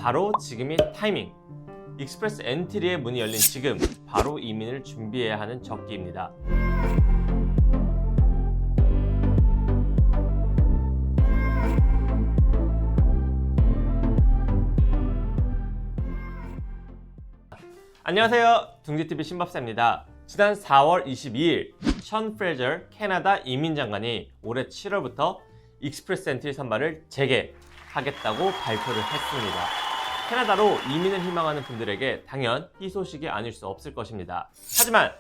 바로 지금이 타이밍. 익스프레스 엔트리의 문이 열린 지금 바로 이민을 준비해야 하는 적기입니다. 안녕하세요, 둥지TV 신법사입니다. 지난 4월 22일 션 프레저 캐나다 이민장관이 올해 7월부터 익스프레스 엔트리 선발을 재개하겠다고 발표를 했습니다. 캐나다로 이민을 희망하는 분들에게 당연 희소식이 아닐 수 없을 것입니다. 하지만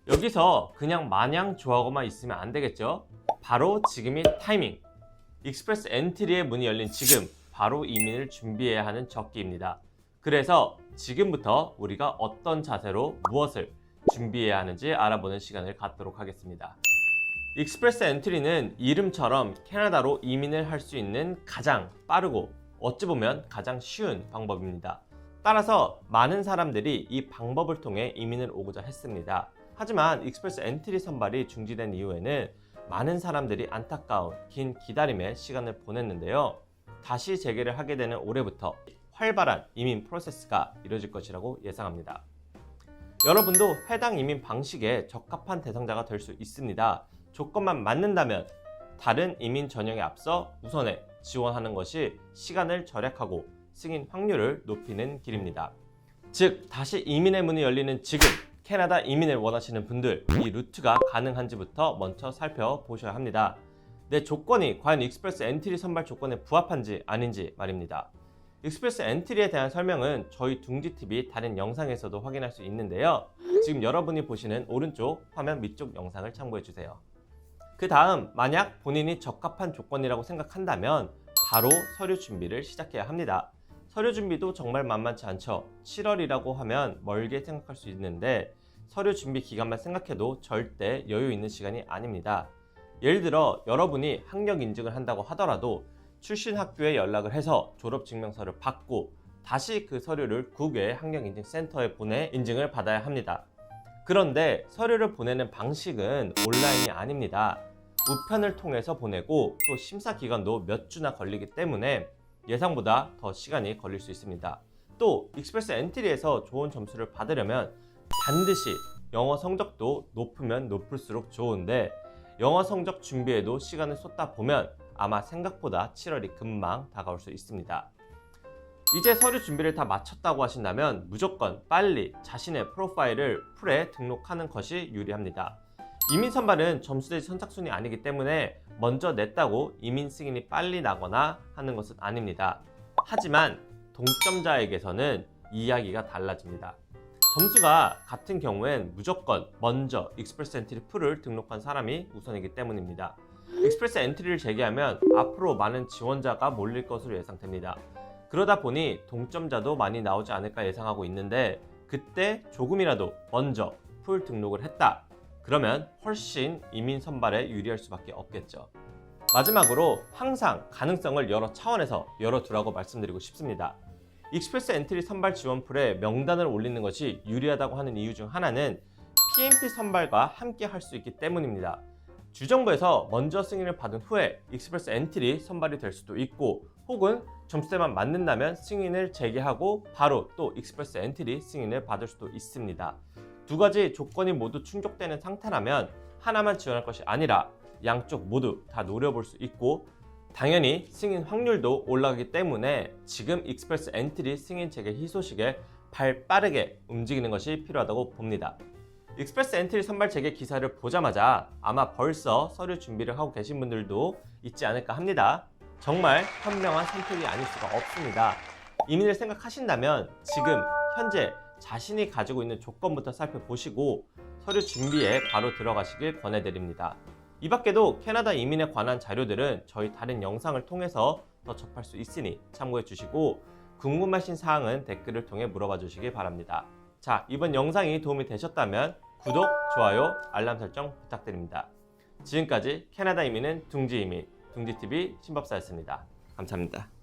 여기서 그냥 마냥 좋아하고만 있으면 안 되겠죠? 바로 지금이 타이밍. 익스프레스 엔트리의 문이 열린 지금 바로 이민을 준비해야 하는 적기입니다. 그래서 지금부터 우리가 어떤 자세로 무엇을 준비해야 하는지 알아보는 시간을 갖도록 하겠습니다. 익스프레스 엔트리는 이름처럼 캐나다로 이민을 할 수 있는 가장 빠르고 어찌 보면 가장 쉬운 방법입니다. 따라서 많은 사람들이 이 방법을 통해 이민을 오고자 했습니다. 하지만 익스프레스 엔트리 선발이 중지된 이후에는 많은 사람들이 안타까운 긴 기다림의 시간을 보냈는데요. 다시 재개를 하게 되는 올해부터 활발한 이민 프로세스가 이루어질 것이라고 예상합니다. 여러분도 해당 이민 방식에 적합한 대상자가 될 수 있습니다. 조건만 맞는다면 다른 이민 전형에 앞서 우선에 지원하는 것이 시간을 절약하고 승인 확률을 높이는 길입니다. 즉, 다시 이민의 문이 열리는 지금 캐나다 이민을 원하시는 분들, 이 루트가 가능한지부터 먼저 살펴보셔야 합니다. 내 조건이 과연 익스프레스 엔트리 선발 조건에 부합한지 아닌지 말입니다. 익스프레스 엔트리에 대한 설명은 저희 둥지TV 다른 영상에서도 확인할 수 있는데요. 지금 여러분이 보시는 오른쪽 화면 밑쪽 영상을 참고해주세요. 그 다음, 만약 본인이 적합한 조건이라고 생각한다면 바로 서류 준비를 시작해야 합니다. 서류 준비도 정말 만만치 않죠. 7월이라고 하면 멀게 생각할 수 있는데 서류 준비 기간만 생각해도 절대 여유 있는 시간이 아닙니다. 예를 들어 여러분이 학력 인증을 한다고 하더라도 출신 학교에 연락을 해서 졸업증명서를 받고 다시 그 서류를 국외 학력인증센터에 보내 인증을 받아야 합니다. 그런데 서류를 보내는 방식은 온라인이 아닙니다. 우편을 통해서 보내고 또 심사 기간도 몇 주나 걸리기 때문에 예상보다 더 시간이 걸릴 수 있습니다. 또 익스프레스 엔트리에서 좋은 점수를 받으려면 반드시 영어 성적도 높으면 높을수록 좋은데 영어 성적 준비에도 시간을 쏟다 보면 아마 생각보다 7월이 금방 다가올 수 있습니다. 이제 서류 준비를 다 마쳤다고 하신다면 무조건 빨리 자신의 프로파일을 풀에 등록하는 것이 유리합니다. 이민 선발은 점수제의 선착순이 아니기 때문에 먼저 냈다고 이민 승인이 빨리 나거나 하는 것은 아닙니다. 하지만 동점자에게서는 이야기가 달라집니다. 점수가 같은 경우엔 무조건 먼저 익스프레스 엔트리 풀을 등록한 사람이 우선이기 때문입니다. 익스프레스 엔트리를 재개하면 앞으로 많은 지원자가 몰릴 것으로 예상됩니다. 그러다 보니 동점자도 많이 나오지 않을까 예상하고 있는데 그때 조금이라도 먼저 풀 등록을 했다. 그러면 훨씬 이민 선발에 유리할 수밖에 없겠죠. 마지막으로 항상 가능성을 여러 차원에서 열어두라고 말씀드리고 싶습니다. 익스프레스 엔트리 선발 지원풀에 명단을 올리는 것이 유리하다고 하는 이유 중 하나는 PNP 선발과 함께 할 수 있기 때문입니다. 주정부에서 먼저 승인을 받은 후에 익스프레스 엔트리 선발이 될 수도 있고 혹은 점수대만 맞는다면 승인을 재개하고 바로 또 익스프레스 엔트리 승인을 받을 수도 있습니다. 두 가지 조건이 모두 충족되는 상태라면 하나만 지원할 것이 아니라 양쪽 모두 다 노려볼 수 있고 당연히 승인 확률도 올라가기 때문에 지금 익스프레스 엔트리 승인 재개 희소식에 발 빠르게 움직이는 것이 필요하다고 봅니다. 익스프레스 엔트리 선발 재개 기사를 보자마자 아마 벌써 서류 준비를 하고 계신 분들도 있지 않을까 합니다. 정말 현명한 선택이 아닐 수가 없습니다. 이민을 생각하신다면 지금 현재 자신이 가지고 있는 조건부터 살펴보시고 서류 준비에 바로 들어가시길 권해드립니다. 이 밖에도 캐나다 이민에 관한 자료들은 저희 다른 영상을 통해서 더 접할 수 있으니 참고해 주시고 궁금하신 사항은 댓글을 통해 물어봐 주시기 바랍니다. 자, 이번 영상이 도움이 되셨다면 구독, 좋아요, 알람 설정 부탁드립니다. 지금까지 캐나다 이민은 둥지이민, 둥지TV 신법사였습니다. 감사합니다.